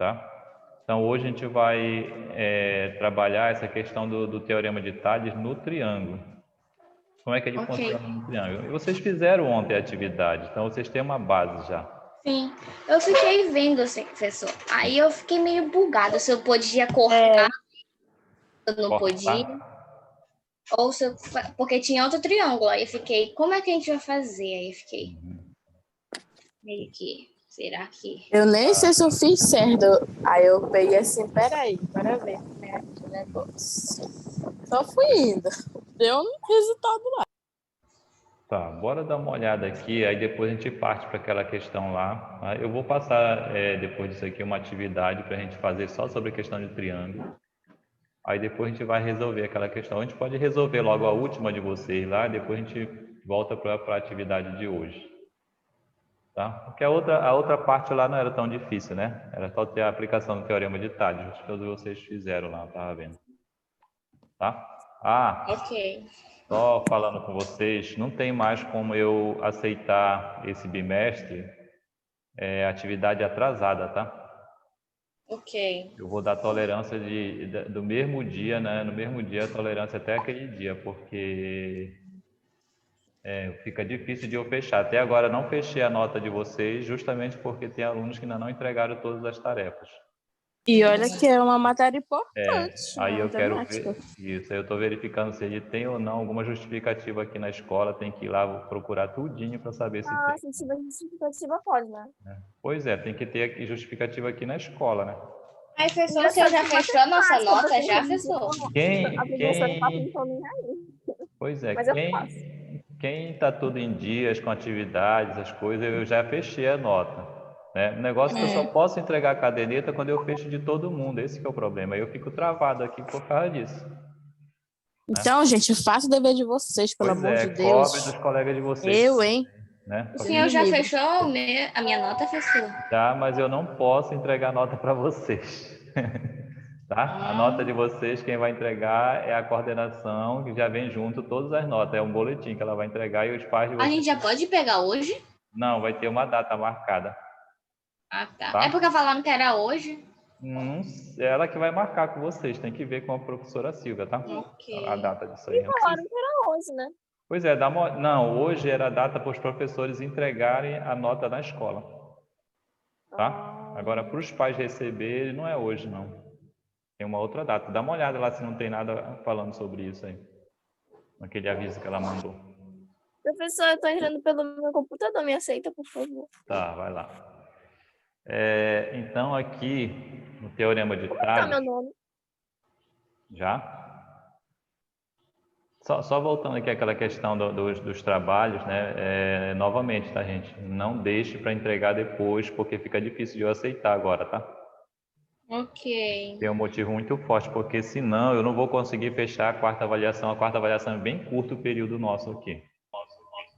tá? Então, hoje a gente vai trabalhar essa questão do Teorema de Tales no triângulo. Como é que ele funciona no triângulo? E vocês fizeram ontem a atividade, então vocês têm uma base já. Sim, eu fiquei vendo assim, professor. Aí eu fiquei meio bugada se eu podia cortar, eu não podia. Ou se eu, porque tinha outro triângulo. Aí eu fiquei, como é que a gente vai fazer? Aí eu fiquei meio que, será que... Eu nem sei se eu fiz certo. Aí eu peguei assim, peraí, para ver como é aqui o negócio. Só fui indo. Deu um resultado lá. Tá, bora dar uma olhada aqui, aí depois a gente parte para aquela questão lá. Tá? Eu vou passar, depois disso aqui, uma atividade para a gente fazer só sobre a questão de triângulo. Aí depois a gente vai resolver aquela questão. A gente pode resolver logo a última de vocês lá, depois a gente volta para a atividade de hoje. Tá? Porque a outra parte lá não era tão difícil, né? Era só ter a aplicação do Teorema de Tales. Todos vocês fizeram lá, estava vendo. Tá? Ok. Só falando com vocês, não tem mais como eu aceitar esse bimestre atividade atrasada, tá? Ok. Eu vou dar tolerância do mesmo dia, né? No mesmo dia, tolerância até aquele dia, porque fica difícil de eu fechar. Até agora não fechei a nota de vocês, justamente porque tem alunos que ainda não entregaram todas as tarefas. E olha que é uma matéria importante, Aí eu quero matemática. ver isso. Aí eu estou verificando se ele tem ou não alguma justificativa aqui na escola. Tem que ir lá procurar tudinho para saber se tem. Se tiver justificativa, pode, né? Pois é, tem que ter aqui justificativa aqui na escola, né? Aí, professor, você já fechou a nossa nota, já, professor? A professora tá pintando nem aí. Pois é, Mas eu faço. quem está tudo em dias com atividades, as coisas, eu já fechei a nota. Né? O negócio é que eu só posso entregar a caderneta quando eu fecho de todo mundo. Esse que é o problema. Aí eu fico travado aqui por causa disso. Então, gente, faça o dever de vocês, pelo amor de Deus. Cobre dos colegas de vocês. Eu, hein? Né? O senhor já fechou a minha nota, professor? Já, mas eu não posso entregar nota para vocês. Tá? A nota de vocês, quem vai entregar é a coordenação, que já vem junto todas as notas. É um boletim que ela vai entregar e os pais de vocês. A gente já pode pegar hoje? Não, vai ter uma data marcada. Ah, tá. Tá? É porque falaram que era hoje? É ela que vai marcar com vocês. Tem que ver com a professora Silvia, tá? Ok. A data disso aí. Falaram que era hoje, né? Pois é, não, hoje era a data para os professores entregarem a nota na escola. Tá? Agora, para os pais receberem, não é hoje, não. Tem uma outra data. Dá uma olhada lá se não tem nada falando sobre isso aí. Naquele aviso que ela mandou. Professor, eu tô entrando pelo meu computador, me aceita, por favor. Tá, vai lá. Então, aqui, no Teorema de Tá Tales... meu nome. Já? Só voltando aqui àquela questão dos trabalhos, né? Novamente, tá, gente? Não deixe para entregar depois, porque fica difícil de eu aceitar agora, tá? Ok. Tem um motivo muito forte, porque senão eu não vou conseguir fechar a quarta avaliação. A quarta avaliação é bem curto o período nosso aqui.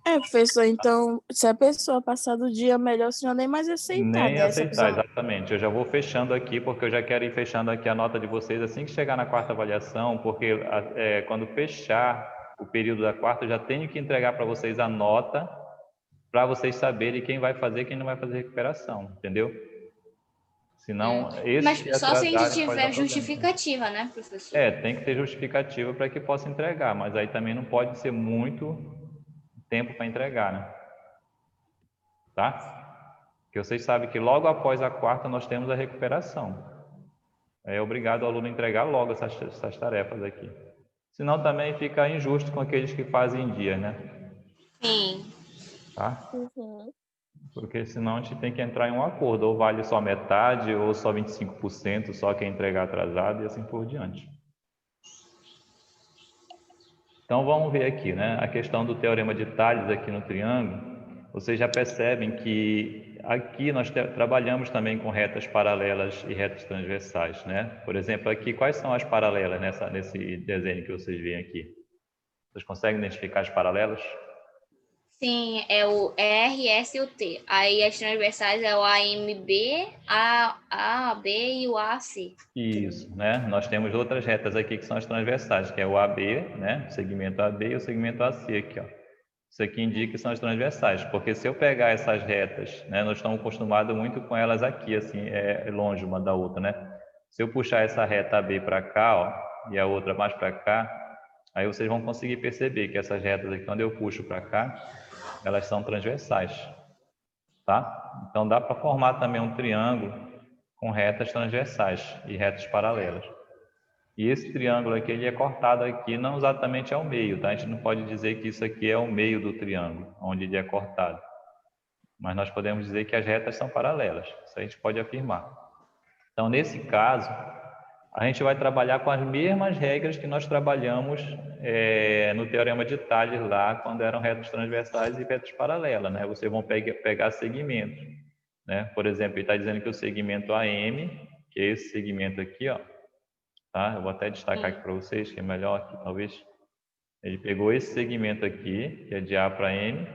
Professor, então, se a pessoa passar do dia, melhor o senhor nem mais aceitar, Nem né? aceitar, exatamente. Eu já vou fechando aqui, porque eu já quero ir fechando aqui a nota de vocês assim que chegar na quarta avaliação, porque quando fechar o período da quarta, eu já tenho que entregar para vocês a nota, para vocês saberem quem vai fazer e quem não vai fazer recuperação, entendeu? Senão, Mas só se a gente tiver justificativa, né, professor? Tem que ter justificativa para que possa entregar, mas aí também não pode ser muito tempo para entregar, né? Tá? Porque vocês sabem que logo após a quarta nós temos a recuperação. É obrigado o aluno a entregar logo essas tarefas aqui. Senão também fica injusto com aqueles que fazem em dia, né? Sim. Tá? Uhum. Porque senão a gente tem que entrar em um acordo, ou vale só metade, ou só 25%, só quem entregar atrasado e assim por diante. Então vamos ver aqui, né? A questão do Teorema de Tales aqui no triângulo. Vocês já percebem que aqui nós trabalhamos também com retas paralelas e retas transversais, né? Por exemplo, aqui, quais são as paralelas nesse desenho que vocês veem aqui? Vocês conseguem identificar as paralelas? Sim, é o R, S e o T. Aí as transversais é o AMB, AB e o AC. Isso, né? Nós temos outras retas aqui que são as transversais, que é o AB, né? O segmento AB e o segmento AC aqui, ó. Isso aqui indica que são as transversais, porque se eu pegar essas retas, né, nós estamos acostumados muito com elas aqui, assim, longe uma da outra, né? Se eu puxar essa reta AB para cá, ó, e a outra mais para cá, aí vocês vão conseguir perceber que essas retas aqui, quando eu puxo para cá, elas são transversais, tá? Então dá para formar também um triângulo com retas transversais e retas paralelas. E esse triângulo aqui, ele é cortado aqui, não exatamente ao meio, tá? A gente não pode dizer que isso aqui é o meio do triângulo, onde ele é cortado. Mas nós podemos dizer que as retas são paralelas, isso a gente pode afirmar. Então, nesse caso, a gente vai trabalhar com as mesmas regras que nós trabalhamos no Teorema de Tales lá, quando eram retas transversais e retas paralelas, né? Vocês vão pegar segmentos, né? Por exemplo, ele está dizendo que o segmento AM, que é esse segmento aqui, ó, tá? Eu vou até destacar aqui para vocês, que é melhor aqui, talvez. Ele pegou esse segmento aqui, que é de A para M,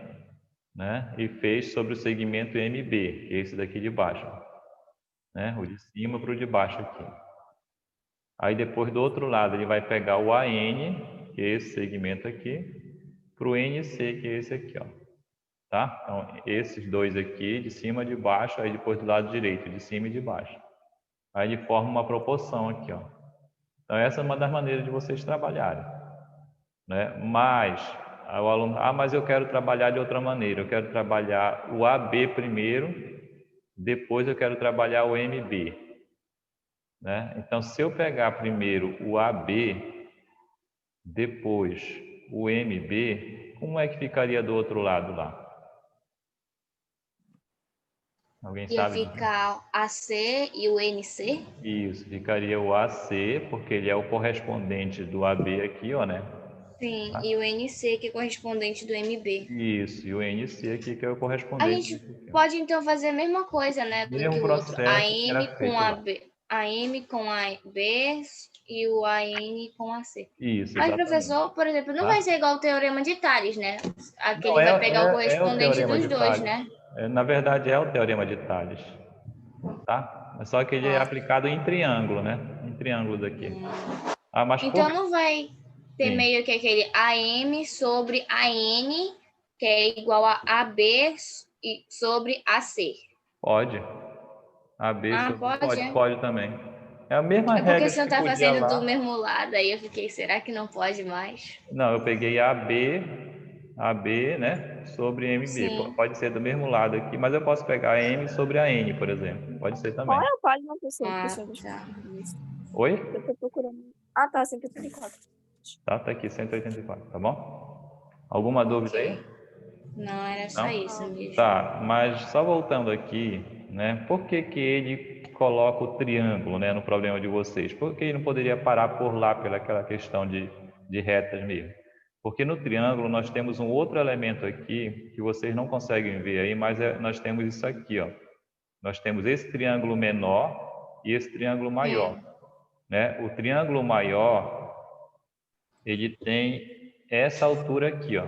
né? E fez sobre o segmento MB, que é esse daqui de baixo, né? O de cima para o de baixo aqui. Aí depois do outro lado ele vai pegar o AN, que é esse segmento aqui, para o NC, que é esse aqui, ó. Tá? Então esses dois aqui, de cima e de baixo, aí depois do lado direito, de cima e de baixo. Aí ele forma uma proporção aqui, ó. Então essa é uma das maneiras de vocês trabalharem, né? Mas o aluno, mas eu quero trabalhar de outra maneira. Eu quero trabalhar o AB primeiro, depois eu quero trabalhar o MB, né? Então, se eu pegar primeiro o AB, depois o MB, como é que ficaria do outro lado lá? Alguém sabe? Ia ficar AC e o NC? Isso, ficaria o AC, porque ele é o correspondente do AB aqui, ó, né? Sim, e o NC, que é correspondente do MB. Isso, e o NC aqui, que é o A correspondente gente desse aqui, ó. pode então fazer a mesma coisa, né, do Mesmo que o outro. processo que era AM feito com lá. AB, AM com AB e o AN com AC. Isso, Mas, exatamente. professor, por exemplo, não Tá? vai ser igual o Teorema de Tales, né? Aqui Não, ele vai pegar o o correspondente teorema dos de dois, Tales. né? Na verdade, é o teorema de Tales. Tá? Só que ele é aplicado em triângulo, né? Em triângulos aqui. Mas Então não vai ter Sim. meio que aquele AM sobre AN, que é igual a AB sobre AC. Pode. AB Pode, é? pode também. É a mesma É porque regra o senhor que tá podia fazendo do lá. mesmo lado, aí eu fiquei, será que não pode mais? Não, eu peguei AB, né? Sobre MB. Sim. Pode ser do mesmo lado aqui, mas eu posso pegar M sobre a N, por exemplo. Pode ser também. Qual é a página, professor? Ah, Professor, deixa tá. eu ver isso. Oi? Eu tô procurando. Ah, tá, 184. Tá aqui, 184, tá bom? Alguma dúvida aí? Não, era só Não? isso mesmo. Tá, mas só voltando aqui, né? Por que que ele coloca o triângulo, né, no problema de vocês? Por que ele não poderia parar por lá, pelaquela questão de retas mesmo? Porque no triângulo nós temos um outro elemento aqui que vocês não conseguem ver aí, mas nós temos isso aqui, ó. Nós temos esse triângulo menor e esse triângulo maior, né? O triângulo maior, ele tem essa altura aqui, ó.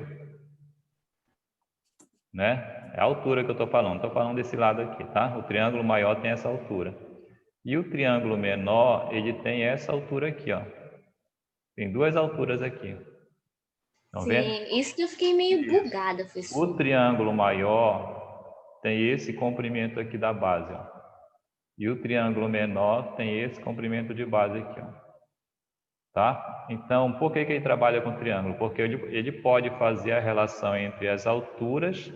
Né? É a altura que eu estou falando. Estou falando desse lado aqui, tá? O triângulo maior tem essa altura. E o triângulo menor, ele tem essa altura aqui, ó. Tem duas alturas aqui. Estão vendo? Sim, isso que eu fiquei meio bugada, professor. O triângulo maior tem esse comprimento aqui da base, ó. E o triângulo menor tem esse comprimento de base aqui, ó. Tá? Então, por que que ele trabalha com triângulo? Porque ele pode fazer a relação entre as alturas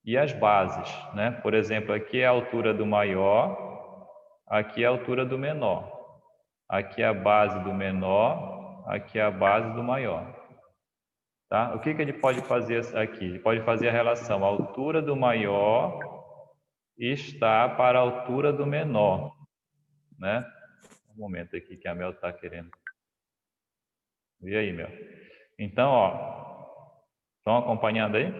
e as bases, né? Por exemplo, aqui é a altura do maior, aqui é a altura do menor. Aqui é a base do menor, aqui é a base do maior. Tá? O que que ele pode fazer aqui? Ele pode fazer a relação, a altura do maior está para a altura do menor, né? Um momento aqui que a Mel está querendo. E aí, Mel? Então, ó, estão acompanhando aí?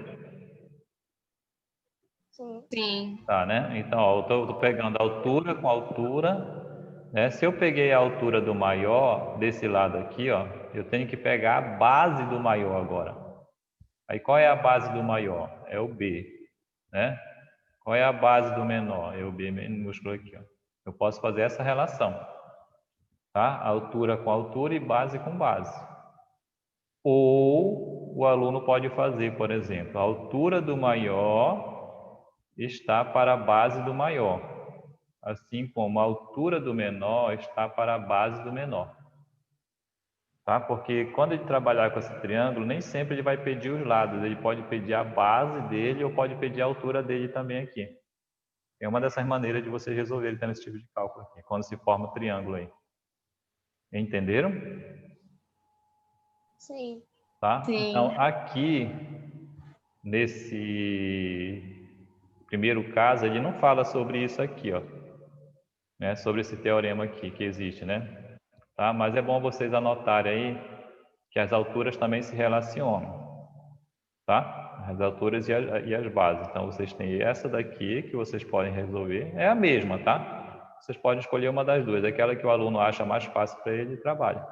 Sim. Tá, né? Então, ó, eu tô pegando a altura com a altura, né? Se eu peguei a altura do maior, desse lado aqui, ó, eu tenho que pegar a base do maior agora. Aí, qual é a base do maior? É o B, né? Qual é a base do menor? É o B minúsculo aqui, ó. Eu posso fazer essa relação, tá? Altura com altura e base com base. Ou o aluno pode fazer, por exemplo, a altura do maior está para a base do maior, assim como a altura do menor está para a base do menor. Tá? Porque quando ele trabalhar com esse triângulo, nem sempre ele vai pedir os lados, ele pode pedir a base dele ou pode pedir a altura dele também aqui. É uma dessas maneiras de vocês resolverem tendo esse tipo de cálculo aqui, quando se forma o triângulo aí. Entenderam? Sim. Tá? Sim. Então, aqui, nesse primeiro caso, ele não fala sobre isso aqui, ó, né? Sobre esse teorema aqui que existe, né? Tá? Mas é bom vocês anotarem aí que as alturas também se relacionam, tá? As alturas e as bases. Então, vocês têm essa daqui que vocês podem resolver. É a mesma, tá? Vocês podem escolher uma das duas. Aquela que o aluno acha mais fácil para ele, trabalha.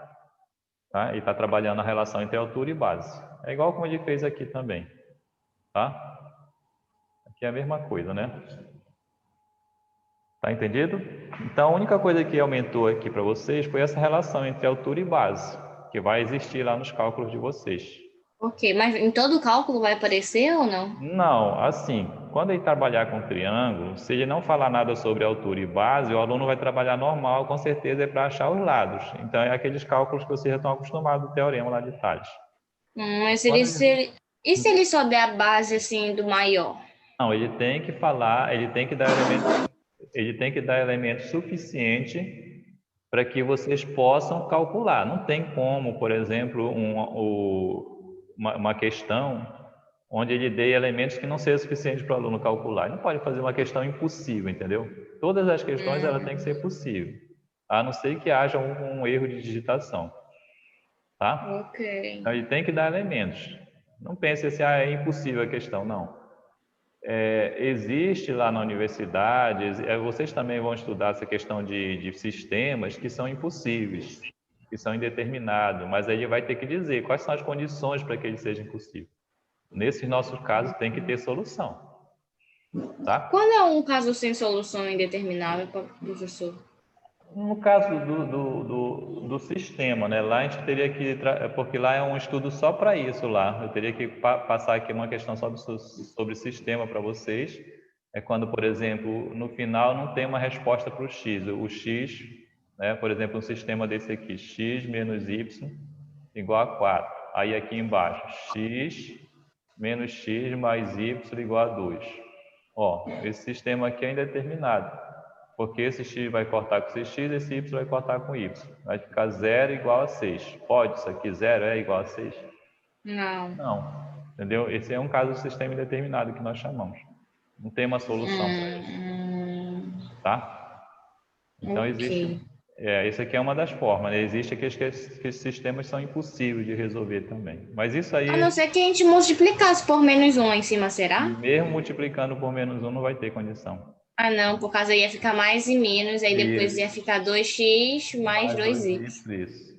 Tá? Ele está trabalhando a relação entre altura e base. É igual como ele fez aqui também, tá? Aqui é a mesma coisa, né? Tá entendido? Então, a única coisa que aumentou aqui para vocês foi essa relação entre altura e base, que vai existir lá nos cálculos de vocês. Ok, mas em todo cálculo vai aparecer ou não? Não, assim, quando ele trabalhar com triângulo, se ele não falar nada sobre altura e base, o aluno vai trabalhar normal, com certeza é para achar os lados. Então, é aqueles cálculos que vocês já estão acostumados do teorema lá de Tales. Mas e se ele só der a base assim do maior? Não, ele tem que falar, ele tem que dar elemento suficiente para que vocês possam calcular. Não tem como, por exemplo, uma questão onde ele dê elementos que não sejam suficientes para o aluno calcular. Ele não pode fazer uma questão impossível, entendeu? Todas as questões ela tem que ser possível, a não ser que haja um erro de digitação, tá? Ok. Então ele tem que dar elementos. Não pense assim, é impossível a questão, não. Existe lá na universidade, vocês também vão estudar essa questão de sistemas que são impossíveis, que são indeterminados, mas aí ele vai ter que dizer quais são as condições para que ele seja impossível. Nesse nosso caso, tem que ter solução. Tá? Quando é um caso sem solução indeterminável, professor? No caso do sistema, né? Lá a gente teria que... Porque lá é um estudo só para isso lá. Eu teria que passar aqui uma questão sobre sistema para vocês. É quando, por exemplo, no final não tem uma resposta para o x. O x, né? Por exemplo, um sistema desse aqui, x menos y igual a 4. Aí aqui embaixo, x menos x mais y igual a 2. Ó, esse sistema aqui é indeterminado, porque esse x vai cortar com esse x, esse y vai cortar com y. Vai ficar 0 igual a 6. Pode isso aqui, 0 é igual a 6? Não. Não. Entendeu? Esse é um caso de sistema indeterminado que nós chamamos. Não tem uma solução para isso. Tá? Então, existe... esse aqui é uma das formas, né? Existe aqueles que esses sistemas são impossíveis de resolver também. Mas isso aí... A não ser que a gente multiplicasse por menos 1 em cima, será? Mesmo multiplicando por menos 1, não vai ter condição. Ah, não, por causa ia ficar mais e menos, aí depois Isso. ia ficar 2x mais 2y. Isso.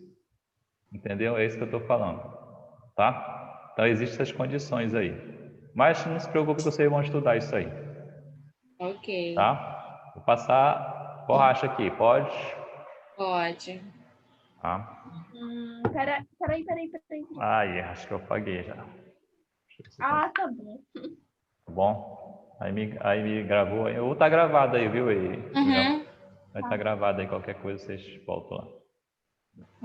Entendeu? É isso que eu estou falando. Tá? Então, existem essas condições aí. Mas não se preocupe que vocês vão estudar isso aí. Ok. Tá? Vou passar borracha aqui, pode? Pode. Tá? Peraí. Ai, acho que eu apaguei já. Ah, tá bom. Tá bom? Aí me gravou. Eu vou estar gravado aí, viu? Uhum. Vai estar gravado aí, qualquer coisa vocês voltam lá.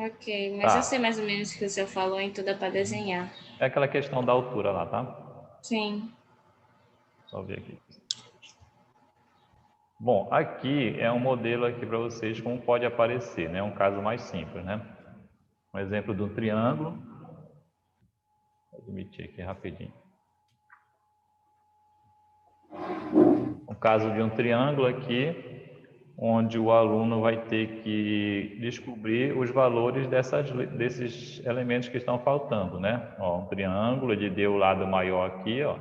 Ok, mas Tá. eu sei mais ou menos o que o senhor falou, então dá para desenhar. É aquela questão da altura lá, tá? Sim. Só ver aqui. Bom, aqui é um modelo aqui para vocês como pode aparecer, né? Um caso mais simples, né? Um exemplo de um triângulo. Vou admitir aqui rapidinho. Um caso de um triângulo aqui, onde o aluno vai ter que descobrir os valores desses elementos que estão faltando, né? Ó, um triângulo, ele deu o lado maior aqui, ó,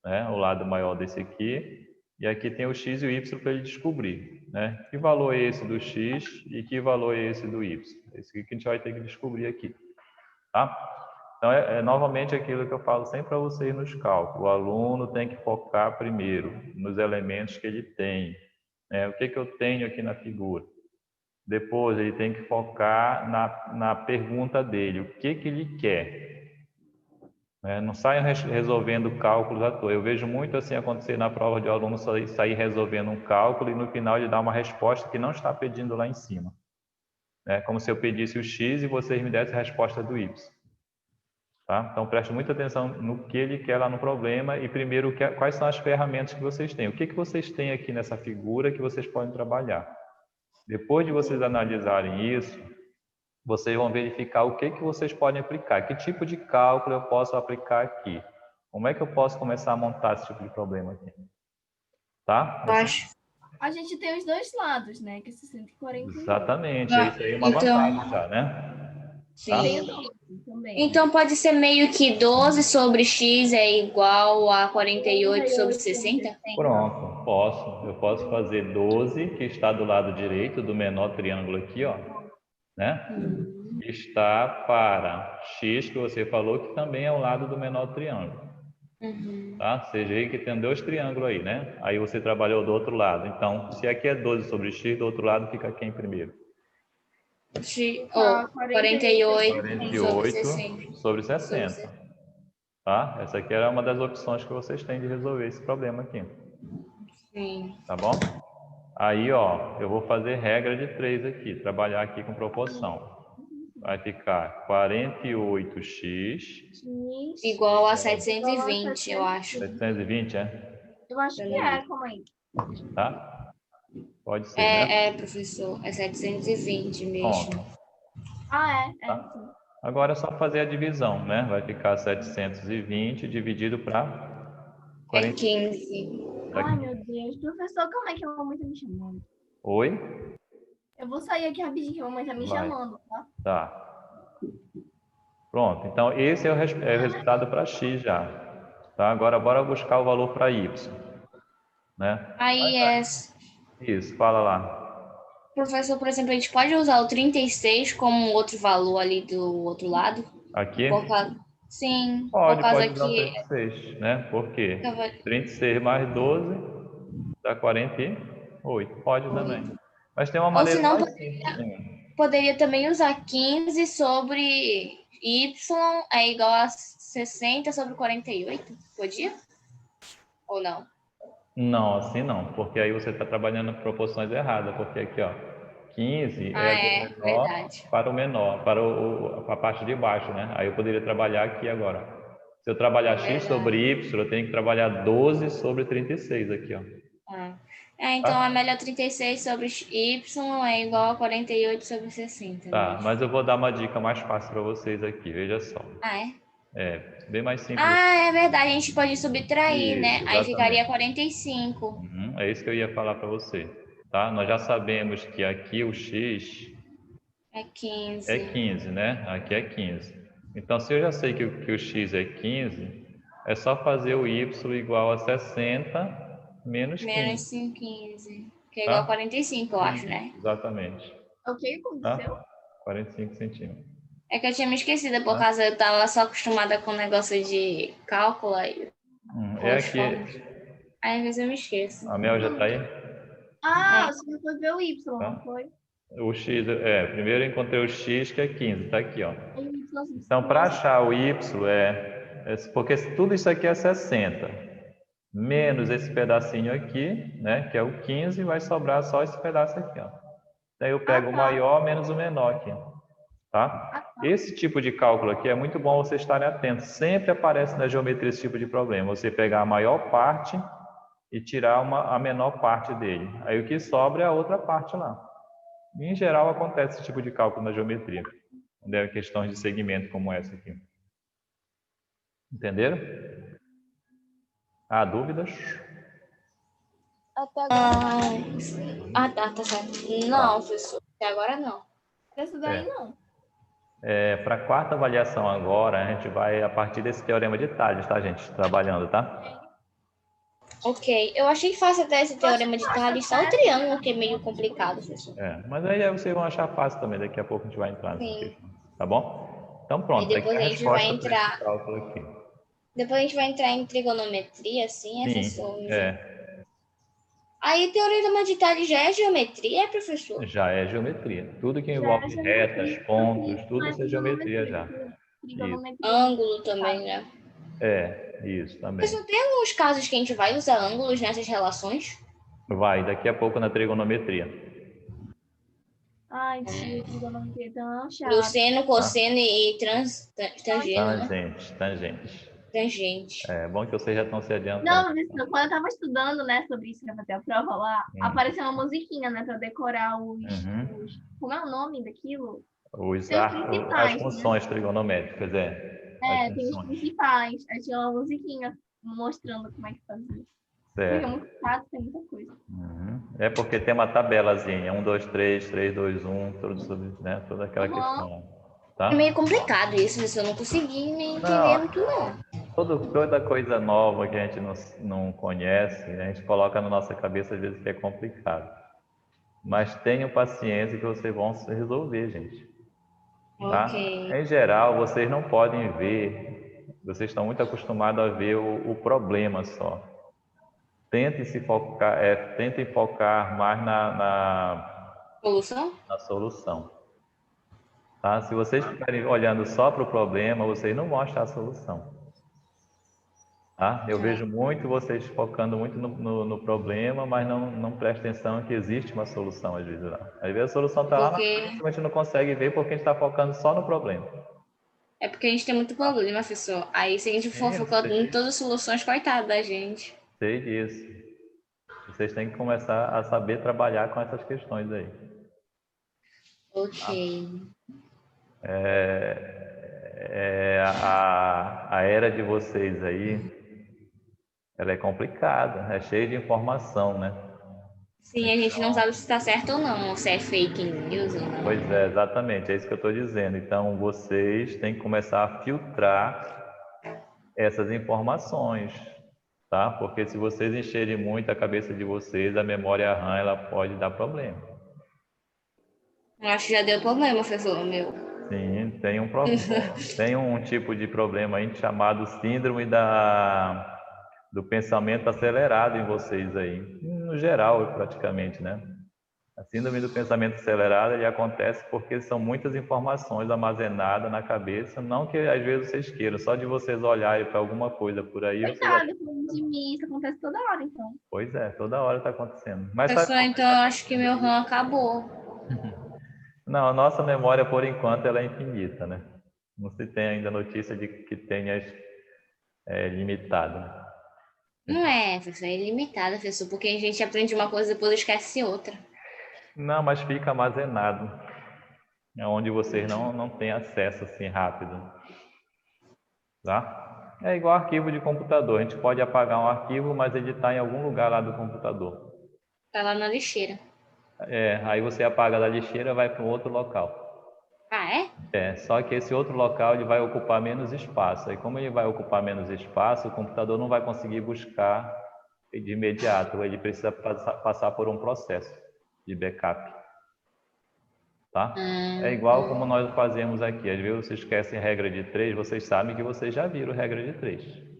né? O lado maior desse aqui, e aqui tem o x e o y para ele descobrir, né? Que valor é esse do x e que valor é esse do y? Esse aqui que a gente vai ter que descobrir aqui, tá? Então, é novamente aquilo que eu falo sempre para vocês nos cálculos. O aluno tem que focar primeiro nos elementos que ele tem. O que eu tenho aqui na figura? Depois, ele tem que focar na pergunta dele. O que ele quer? né? Não saiam resolvendo cálculos à toa. Eu vejo muito assim acontecer na prova de o aluno sair resolvendo um cálculo e no final ele dá uma resposta que não está pedindo lá em cima. É como se eu pedisse o x e vocês me dessem a resposta do y. Tá? Então, preste muita atenção no que ele quer lá no problema e, primeiro, quais são as ferramentas que vocês têm. O que vocês têm aqui nessa figura que vocês podem trabalhar. Depois de vocês analisarem isso, vocês vão verificar o que vocês podem aplicar. Que tipo de cálculo eu posso aplicar aqui? Como é que eu posso começar a montar esse tipo de problema aqui? Tá? A gente tem os dois lados, né? Que é 140. Exatamente. Isso aí é uma vantagem já, né? Sim. Tá? Então pode ser meio que 12 sobre x é igual a 48 sobre 60? Pronto, posso. Eu posso fazer 12, que está do lado direito do menor triângulo aqui, ó, né? Está para x, que você falou, que também é o lado do menor triângulo. Tá? Seja aí que tem dois triângulos aí, né? Aí você trabalhou do outro lado. Então, se aqui é 12 sobre x, do outro lado fica quem primeiro? 48 sobre 60. Tá? Essa aqui era uma das opções que vocês têm de resolver esse problema aqui. Sim. Tá bom? Aí, ó, eu vou fazer regra de 3 aqui, trabalhar aqui com proporção. Vai ficar 48x igual a 720, eu acho. 720, é? Eu acho que é, calma aí. Tá? Pode ser, né? É, professor, é 720 mesmo. Bom, Ah, é. tá? Agora é só fazer a divisão, né? Vai ficar 720 dividido para 40. É 15. Ai, meu Deus. Professor, calma aí que a mamãe tá me chamando. Oi? Eu vou sair aqui rapidinho que a mamãe tá me chamando, tá? Tá. Pronto. Então, esse é o resultado para x já. Tá? Agora, bora buscar o valor para y. Né? Aí é... Isso, fala lá. Professor, por exemplo, a gente pode usar o 36 como outro valor ali do outro lado? Aqui? Sim, Pode, por causa pode usar o que... 36, né? Por quê? 36 mais 12 dá 48. Pode também. Mas tem uma maneira mais simples. Poderia também usar 15 sobre y é igual a 60 sobre 48. Podia? Ou não? Não, assim não. Porque aí você está trabalhando em proporções erradas. Porque aqui, ó, 15 é do menor verdade. para o menor, para a parte de baixo, né? Aí eu poderia trabalhar aqui agora. Se eu trabalhar x sobre y, eu tenho que trabalhar 12 sobre 36 aqui, ó. Então é melhor 36 sobre y é igual a 48 sobre 60. Tá, mas eu vou dar uma dica mais fácil para vocês aqui, veja só. É, bem mais simples. É verdade, a gente pode subtrair, isso, né? Exatamente. Aí ficaria 45. É isso que eu ia falar para você, tá? Nós já sabemos que aqui o x é 15. É 15, né? Aqui é 15. Então, se eu já sei que o x é 15, é só fazer o y igual a 60 menos 15. Menos 15, que é igual a 45, eu acho, né? Exatamente. O que aconteceu? 45 centímetros. É que eu tinha me esquecido, por causa eu estava só acostumada com o negócio de cálculo aí. É aqui. Aí às vezes eu me esqueço. A Mel já está aí? Você não foi ver o y, não foi? O x, primeiro eu encontrei o x, que é 15, tá aqui, ó. Então, para achar o y, porque tudo isso aqui é 60. Menos esse pedacinho aqui, né, que é o 15, vai sobrar só esse pedaço aqui, ó. Daí eu pego o maior menos o menor aqui, tá? Esse tipo de cálculo aqui é muito bom vocês estarem atentos. Sempre aparece na geometria esse tipo de problema. Você pegar a maior parte e tirar a menor parte dele. Aí o que sobra é a outra parte lá. Em geral, acontece esse tipo de cálculo na geometria. Quando é questões de segmento como essa aqui. Entenderam? Dúvidas? Até agora. Tá certo. Não, professor. Até agora não. Essa daí não. Para a quarta avaliação agora, a gente vai a partir desse teorema de Tales, tá, gente? Trabalhando, tá? Ok. Eu achei fácil até esse teorema de Tales, só o triângulo que é meio complicado, professor. Mas aí vocês vão achar fácil também. Daqui a pouco a gente vai entrar nessa questão. Tá bom? Então pronto. E depois a gente vai entrar... aqui. Depois a gente vai entrar em trigonometria, assim, professor? Aí, teorema de Tales já é geometria, professor? Já é geometria. Tudo que envolve retas, pontos, tudo isso é geometria já. Ângulo também, né? Isso também. Mas não tem alguns casos que a gente vai usar ângulos nessas relações? Vai, daqui a pouco na trigonometria. Ai, tio, trigonometria tão chato. Do seno, cosseno e tangente, né? Tangentes. Tangente. É bom que vocês já estão se adiantando. Não, quando eu tava estudando, né, sobre isso, pra fazer a prova lá, apareceu uma musiquinha, né, pra decorar como é o nome daquilo? Tem os principais, As funções trigonométricas, Tem os principais. Aí tinha uma musiquinha mostrando como é que fazia. Porque é muito chato, tem muita coisa. É porque tem uma tabelazinha, 1, 2, 3, 3, 2, 1, tudo sobre, né? Toda aquela questão. Tá? É meio complicado isso, mas eu não consegui nem entender muito, não. Toda coisa nova que a gente não conhece, a gente coloca na nossa cabeça às vezes que é complicado. Mas tenham paciência que vocês vão se resolver, gente. Tá? Ok. Em geral, vocês não podem ver, vocês estão muito acostumados a ver o problema só. Tentem focar mais na solução. Tá? Se vocês ficarem olhando só para o problema, vocês não vão achar a solução. Tá? Eu vejo muito vocês focando muito no problema, mas não prestem atenção que existe uma solução às vezes lá. Às vezes a solução está lá, mas a gente não consegue ver porque a gente está focando só no problema. É porque a gente tem muito problema, professor. Aí se a gente for focando em todas as soluções, coitado da gente. Sei disso. Vocês têm que começar a saber trabalhar com essas questões aí. Ok. A era de vocês aí, ela é complicada, é cheia de informação, né? Sim, a gente não sabe se está certo ou não, se é fake news ou não. Pois é, exatamente, é isso que eu estou dizendo. Então, vocês têm que começar a filtrar essas informações, tá? Porque se vocês encherem muito a cabeça de vocês, a memória RAM, ela pode dar problema. Eu acho que já deu problema, professor, meu. Sim, tem um problema. Tem um tipo de problema aí chamado síndrome do pensamento acelerado em vocês aí, no geral, praticamente, né? A síndrome do pensamento acelerado ele acontece porque são muitas informações armazenadas na cabeça, não que às vezes vocês queiram, só de vocês olharem para alguma coisa por aí. Coitado, de mim, isso acontece toda hora, então. Pois é, toda hora está acontecendo. Mas Professor, então eu acho que meu RAM acabou. Não, a nossa memória, por enquanto, ela é infinita, né? Não se tem ainda notícia de que tenha limitado. Não é, professor, é ilimitada, professor, porque a gente aprende uma coisa e depois esquece outra. Não, mas fica armazenado, onde vocês não têm acesso assim rápido. Tá? É igual arquivo de computador, a gente pode apagar um arquivo, mas ele está em algum lugar lá do computador. Tá lá na lixeira. Aí você apaga da lixeira e vai para um outro local. Ah, é? Só que esse outro local ele vai ocupar menos espaço. E como ele vai ocupar menos espaço, o computador não vai conseguir buscar de imediato. Ele precisa passar por um processo de backup. Tá? É igual como nós fazemos aqui. Às vezes vocês esquecem a regra de 3, vocês sabem que vocês já viram regra de 3.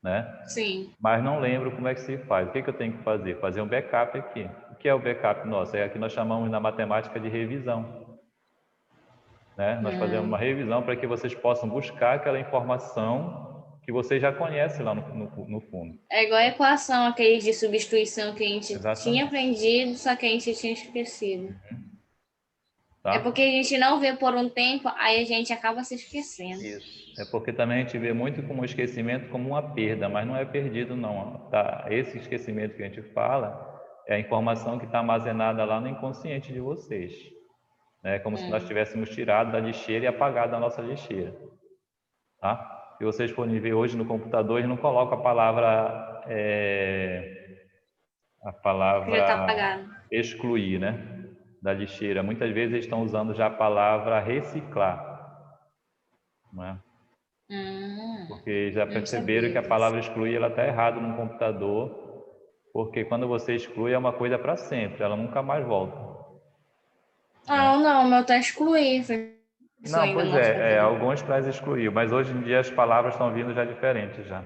Né? Sim. Mas não lembro como é que se faz. O que eu tenho que fazer? Fazer um backup aqui. O que é o backup nosso? Aqui nós chamamos na matemática de revisão. Né? Nós fazemos uma revisão para que vocês possam buscar aquela informação que vocês já conhecem lá no fundo. É igual a equação, aquele de substituição que a gente tinha aprendido, só que a gente tinha esquecido. Tá? É porque a gente não vê por um tempo, aí a gente acaba se esquecendo. Isso. É porque também a gente vê muito como esquecimento como uma perda, mas não é perdido não. Tá? Esse esquecimento que a gente fala é a informação que está armazenada lá no inconsciente de vocês. É como se nós tivéssemos tirado da lixeira e apagado da nossa lixeira. Tá? Se vocês forem ver hoje no computador, eles não colocam a palavra excluir, né? Da lixeira. Muitas vezes eles estão usando já a palavra reciclar. Não é? Porque já perceberam que a palavra excluir ela está errada no computador, porque quando você exclui é uma coisa para sempre, ela nunca mais volta. Não, o meu tá excluir. Não, pois alguns traz excluir, mas hoje em dia as palavras estão vindo já diferentes já.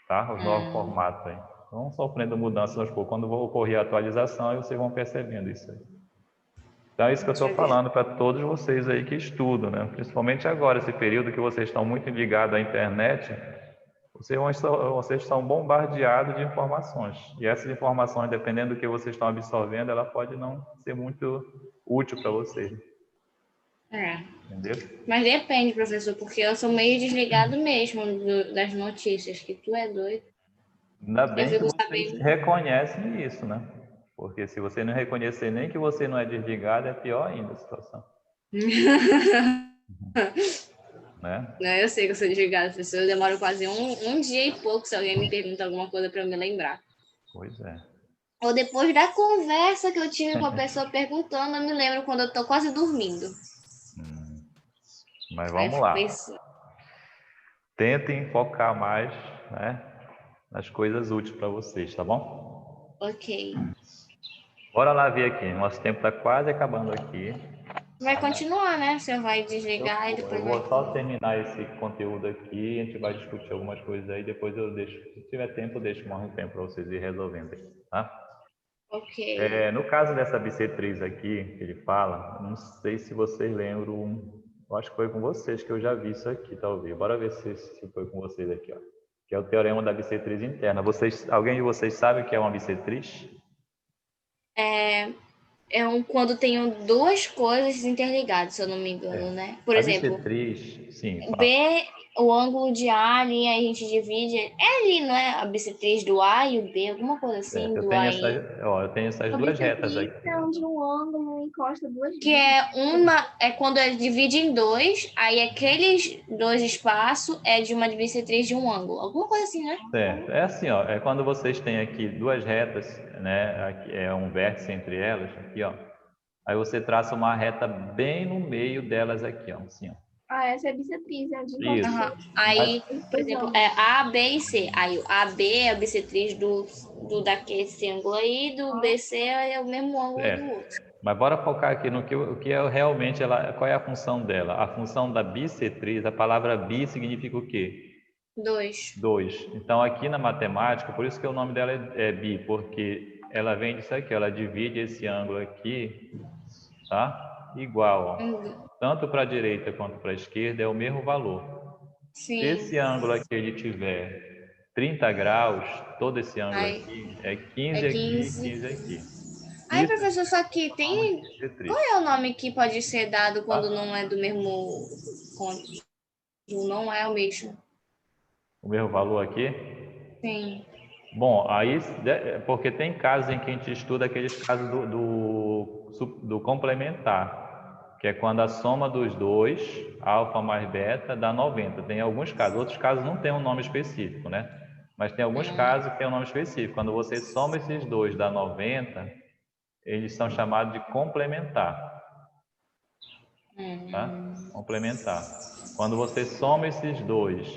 Tá? Os novos formatos aí. Vão sofrendo mudanças aos poucos. Quando ocorrer a atualização, aí vocês vão percebendo isso aí. Então é isso que eu estou falando para todos vocês aí que estudam, né? Principalmente agora, esse período que vocês estão muito ligados à internet, Vocês são bombardeados de informações. E essas informações, dependendo do que vocês estão absorvendo, ela pode não ser muito útil para vocês. Entendeu? Mas depende, professor, porque eu sou meio desligado mesmo das notícias, que tu é doido. Ainda bem que vocês reconhecem isso, né? Porque se você não reconhecer nem que você não é desligado, é pior ainda a situação. Né? Não, eu sei que eu sou desligada, professor. Eu demoro quase um dia e pouco se alguém me pergunta alguma coisa para eu me lembrar. Pois é. Ou depois da conversa que eu tive com a pessoa perguntando, eu me lembro quando eu tô quase dormindo. Mas vamos lá. Tentem focar mais, né, nas coisas úteis para vocês, tá bom? Ok. Bora lá ver aqui. Nosso tempo está quase acabando aqui. Vai continuar, né? Você vai desligar e depois eu vou só terminar esse conteúdo aqui, a gente vai discutir algumas coisas aí, depois eu deixo, se tiver tempo, eu deixo mais um tempo para vocês ir resolvendo aí, tá? Ok. No caso dessa bissetriz aqui, que ele fala, não sei se vocês lembram, eu acho que foi com vocês que eu já vi isso aqui, talvez. Bora ver se foi com vocês aqui, ó. Que é o teorema da bissetriz interna. Alguém de vocês sabe o que é uma bissetriz? Quando tenho duas coisas interligadas, se eu não me engano, né? Por exemplo, bissetriz, sim. B, o ângulo de A ali, a gente divide. É ali, não é? A bissetriz do A e o B, alguma coisa assim, eu tenho essas duas retas aqui. É onde um ângulo encosta duas que é quando divide em dois, aí aqueles dois espaços é de uma bissetriz de um ângulo. Alguma coisa assim, né? É assim, ó, é quando vocês têm aqui duas retas, né? Aqui é um vértice entre elas, aqui, ó. Aí você traça uma reta bem no meio delas aqui, ó, assim, ó. Essa é a bissetriz, é de encosta. Aí, por exemplo, é A, B e C. Aí o AB é a bissetriz daquele ângulo aí, do BC é o mesmo ângulo do outro. Mas bora focar aqui no que é realmente qual é a função dela? A função da bissetriz, a palavra bi significa o quê? Dois. Então aqui na matemática, por isso que o nome dela é bi, porque ela vem disso aqui, ela divide esse ângulo aqui, tá? Igual, ó. Tanto para a direita quanto para a esquerda é o mesmo valor. Sim. Se esse ângulo aqui ele tiver 30 graus, todo esse ângulo aqui é 15 aqui e 15 aqui. Aí, professor, só que tem... Qual é o nome que pode ser dado quando não é do mesmo... Quando não é o mesmo? O mesmo valor aqui? Sim. Bom, aí, porque tem casos em que a gente estuda aqueles casos do complementar, que é quando a soma dos dois, alfa mais beta, dá 90. Tem alguns casos, outros casos não tem um nome específico, né? Mas tem alguns casos que tem um nome específico. Quando você soma esses dois, dá 90, eles são chamados de complementar. Tá? Complementar. Quando você soma esses dois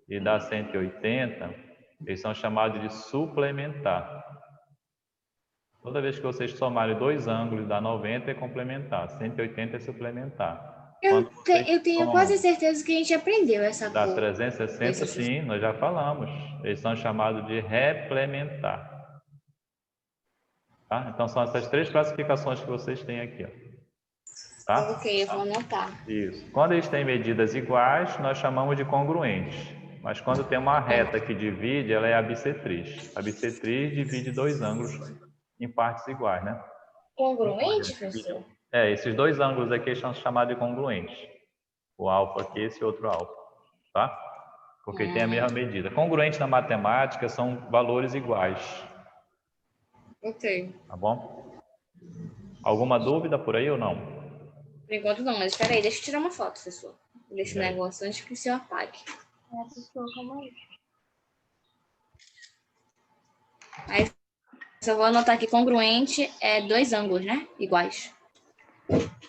e dá 180, eles são chamados de suplementar. Toda vez que vocês somarem dois ângulos e dá 90 é complementar, 180 é suplementar. Eu tenho quase certeza que a gente aprendeu essa coisa. Dá 360, sim, nós já falamos. Eles são chamados de replementar. Tá? Então são essas três classificações que vocês têm aqui, ó. Tá? Ok, eu vou anotar. Isso. Quando eles têm medidas iguais, nós chamamos de congruentes. Mas quando tem uma reta que divide, ela é a bissetriz. A bissetriz divide dois ângulos em partes iguais, né? Congruente, professor? Esses dois ângulos aqui são chamados de congruentes. O alfa aqui, esse outro alfa, tá? Porque tem a mesma medida. Congruentes na matemática são valores iguais. Ok. Tá bom? Alguma dúvida por aí ou não? Por enquanto não, mas espera aí, deixa eu tirar uma foto, professor. Desse negócio antes que o senhor apague. Aí, só vou anotar aqui, congruente é dois ângulos, né? Iguais.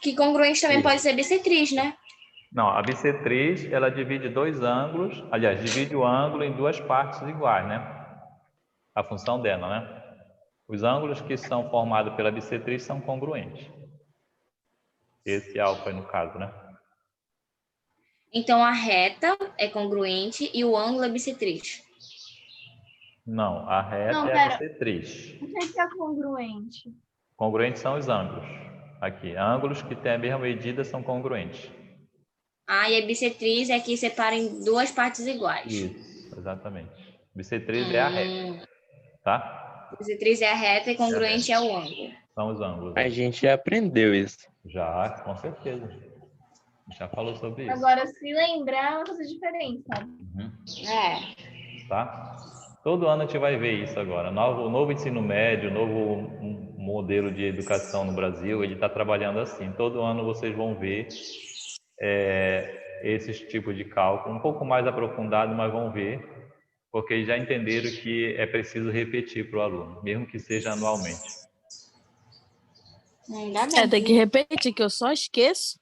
Que congruente também pode ser bissetriz, né? Não, a bissetriz, ela divide dois ângulos, aliás, divide o ângulo em duas partes iguais, né? A função dela, né? Os ângulos que são formados pela bissetriz são congruentes. Esse alfa, no caso, né? Então, a reta é congruente e o ângulo é bissetriz. Não, a reta é a bissetriz. O que é congruente? Congruentes são os ângulos. Aqui, ângulos que têm a mesma medida são congruentes. E a bissetriz é que separa em duas partes iguais. Isso. exatamente. Bissetriz é a reta, tá? Bissetriz é a reta e congruente é o ângulo. São os ângulos. A gente já aprendeu isso. Já, com certeza. Já falou sobre isso. Agora, se lembrar, é uma coisa diferente, sabe? Tá? Todo ano a gente vai ver isso agora. O novo ensino médio, o novo modelo de educação no Brasil, ele está trabalhando assim. Todo ano vocês vão ver esses tipos de cálculo, um pouco mais aprofundado, mas vão ver, porque já entenderam que é preciso repetir para o aluno, mesmo que seja anualmente. Tem que repetir, que eu só esqueço.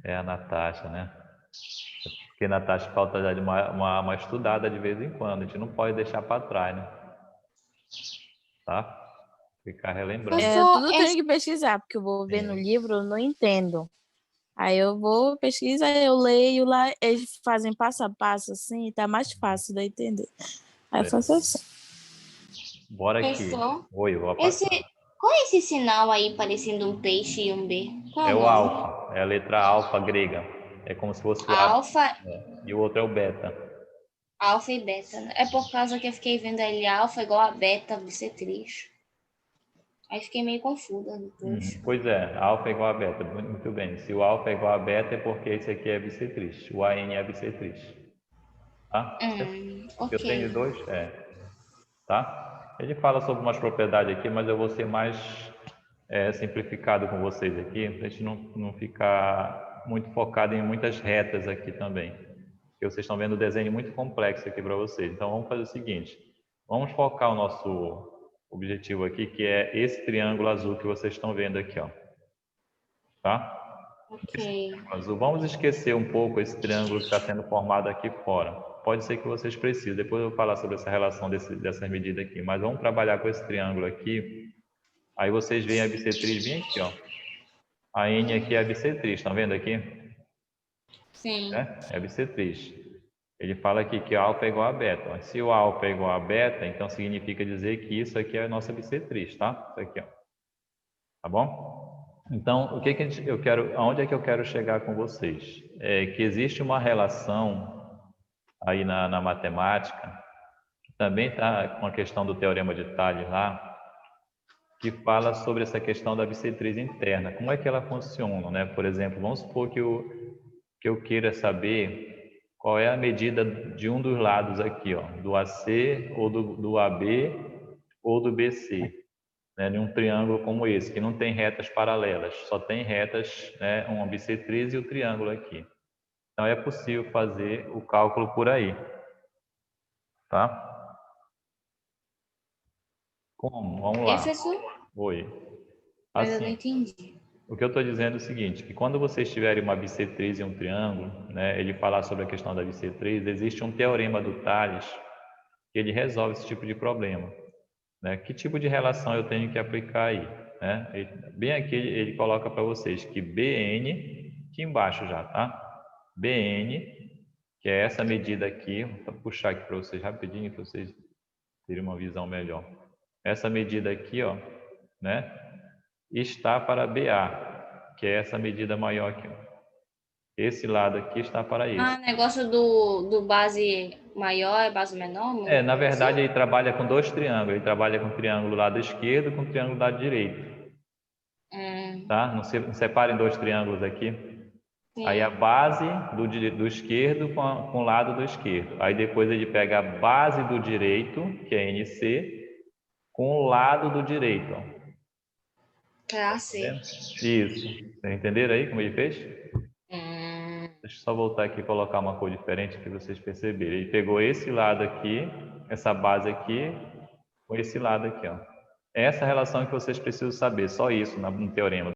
É a Natasha, né? Porque a Natasha falta já de uma estudada de vez em quando. A gente não pode deixar para trás, né? Tá? Ficar relembrando. Tudo eu tenho que pesquisar, porque eu vou ver no livro, eu não entendo. Aí eu vou pesquisar, eu leio lá, eles fazem passo a passo assim, tá mais fácil de entender. Aí eu faço assim. Bora aqui. Oi, vou passar. Qual é esse sinal aí parecendo um peixe e um B? É o alfa, é a letra alfa grega. É como se fosse o alfa. E o outro é o beta. Alfa e beta. É por causa que eu fiquei vendo ali alfa igual a beta, bissetriz. Aí fiquei meio confusa depois. Pois é, alfa é igual a beta. Muito bem. Se o alfa é igual a beta, é porque esse aqui é bissetriz. O AN é bissetriz. Tá? Ok. Eu tenho dois? Tá? Ele fala sobre umas propriedades aqui, mas eu vou ser mais simplificado com vocês aqui, para a gente não ficar muito focado em muitas retas aqui também. Porque vocês estão vendo um desenho muito complexo aqui para vocês. Então, vamos fazer o seguinte. Vamos focar o nosso objetivo aqui, que é esse triângulo azul que vocês estão vendo aqui, ó. Tá? Ok. Azul. Vamos esquecer um pouco esse triângulo que está sendo formado aqui fora. Pode ser que vocês precisem. Depois eu vou falar sobre essa relação dessas medidas aqui. Mas vamos trabalhar com esse triângulo aqui. Aí vocês veem a bissetriz bem aqui, ó. A N aqui é a bissetriz, estão vendo aqui? Sim. É a bissetriz. Ele fala aqui que alfa é igual a beta. Se o alfa é igual a beta, então significa dizer que isso aqui é a nossa bissetriz, tá? Isso aqui, ó. Tá bom? Então, aonde é que eu quero chegar com vocês? É que existe uma relação aí na matemática, que também está com a questão do teorema de Tales lá, que fala sobre essa questão da bissetriz interna. Como é que ela funciona, né? Por exemplo, vamos supor que eu queira saber qual é a medida de um dos lados aqui, ó, do AC ou do AB ou do BC, né? De um triângulo como esse, que não tem retas paralelas, só tem retas, né? Uma bissetriz e o triângulo aqui. Então, é possível fazer o cálculo por aí, tá? Como? Vamos lá. Professor? Oi. Mas eu Assim, não entendi. o que eu estou dizendo é o seguinte, que quando vocês tiverem uma bissetriz e um triângulo, né, ele falar sobre a questão da bissetriz, existe um teorema do Tales que ele resolve esse tipo de problema. Né? Que tipo de relação eu tenho que aplicar aí? Né? Bem aqui ele coloca para vocês que BN, aqui embaixo já, tá? BN, que é essa medida aqui, vou puxar aqui para vocês rapidinho, para vocês terem uma visão melhor. Essa medida aqui, ó, né, está para BA, que é essa medida maior aqui. Ó. Esse lado aqui está para esse. Negócio do base maior e base menor? Na verdade, ele trabalha com dois triângulos. Ele trabalha com o triângulo lado esquerdo e com o triângulo lado direito. Tá? Não separem dois triângulos aqui. Sim. Aí a base do esquerdo com o lado do esquerdo. Aí depois ele pega a base do direito, que é NC, com o lado do direito. Ó. Sim. Isso. Vocês entenderam aí como ele fez? Deixa eu só voltar aqui e colocar uma cor diferente para vocês perceberem. Ele pegou esse lado aqui, essa base aqui, com esse lado aqui. Ó. Essa relação que vocês precisam saber, só isso no teorema.